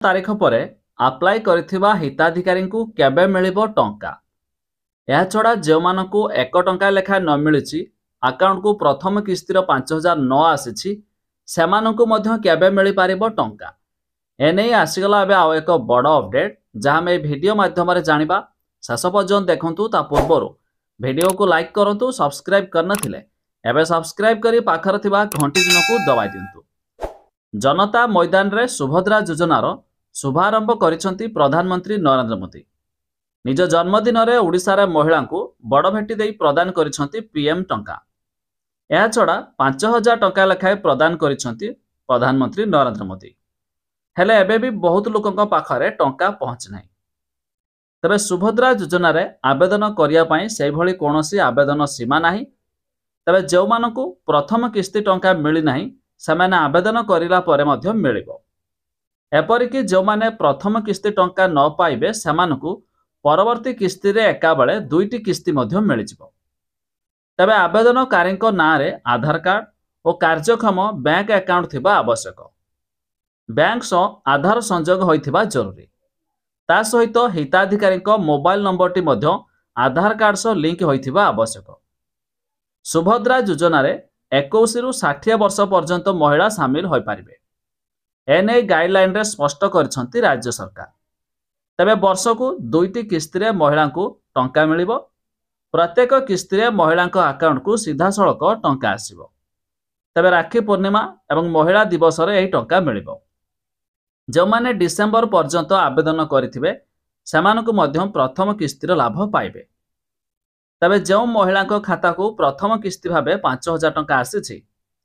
तारीख पर अप्लाई करिथिबा हिताधिकारी को केबे मिलिबो टंका। यह छड़ा जो मानकु 1 टंका लेखा न मिलुछि अकाउंट को प्रथम किस्तिर 5000 न आसीछि सेमानकु मध्य केबे मिलि पारिबो टंका। एने आसीगला एबे आउ एक बड़ अपडेट जहाँ में वीडियो माध्यम रे जानिबा। शेष पर्यंत देखंतु। ता पूर्व वीडियो को लाइक करंतु, सब्सक्राइब करनथिले एबे सब्सक्राइब करी पाखर थिबा घंटी चिन्ह को दबाई दियंतु। जनता मैदान रे सुभद्रा योजनार शुभारंभ करिसंती प्रधानमंत्री नरेंद्र मोदी। निज जन्मदिन रे ओडिशा रे महिला को बड़ भेटी देई प्रदान करिसंती पीएम टंका। यह छड़ा 5000 टंका लेखाए प्रदान करिसंती प्रधानमंत्री नरेंद्र मोदी। हेले एबे भी बहुत लोकंक पाखरे टंका पहुंच नाही। तबे सुभद्रा योजना रे आवेदन करिया पई सेहि भली कोनोसी आवेदन सीमा नाही। तबे जो मानकु प्रथम किस्ती टंका मिली नाही सेमाने आवेदन करिला परे मध्य मिलिबो। एपरिकी जो माने प्रथम किस्ती टंका न पाइबे सेमानकु परवर्ती किस्ती रे एका बेले दुईटी किस्ती मध्य मिलिजिबो। तबे आवेदनकारीक नाँ रे आधार कार्ड और कार्यक्षम बैंक अकाउंट थिबा आवश्यक। बैंक सह आधार संजोग होइथिबा जरूरी। ता सहित हिताधिकारीक मोबाइल नंबरटी मध्य आधार कार्ड सह लिंक होइथिबा आवश्यक। सुभद्रा योजना रे 21 रु 60 वर्ष पर्यंत महिला सामिल होई पारिबे। एने गाइडलाइन रे स्पष्ट करिसंती राज्य सरकार। तबे वर्ष को दुईटी किस्ती रे महिला को टंका मिलिबो। प्रत्येक किस्ती रे महिला अकाउंट को सीधा सड़क टंका आसीबो। तबे राखी पूर्णिमा एवं महिला दिवस रे एही टंका मिलिबो। जो माने डिसेंबर पर्यंत आवेदन करिथिबे सेमानकु मध्यम प्रथम किस्तीर लाभ पाइबे। तबे जो महिला खाता को प्रथम किस्ती भाबे 5000 टंका आसीछि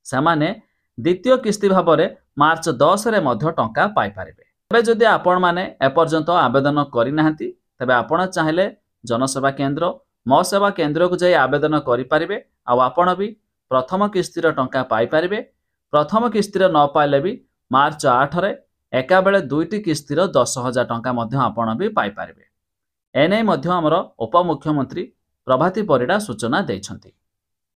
सेमाने द्वितीय किस्ती भाबरे मार्च 10 रे मध्य टंका पाई पारिबे। तबे जदि आपण माने एपर्यंत आवेदन करि नाहंती तबे आपण चाहिले जनसेवा केंद्र मो सेवा केंद्र को जाई आवेदन करि पारिबे। आ आपण भी प्रथम किस्तीर टंका पाई पारिबे। प्रथम किस्तीर न पाइले भी मार्च 8 रे एका बेले दुईटी किस्तीर 10,000 टंका मध्य आपण भी पाई पारिबे। एने मध्य हमर उपमुख्यमंत्री प्रभाती परिडा सूचना दैछंती।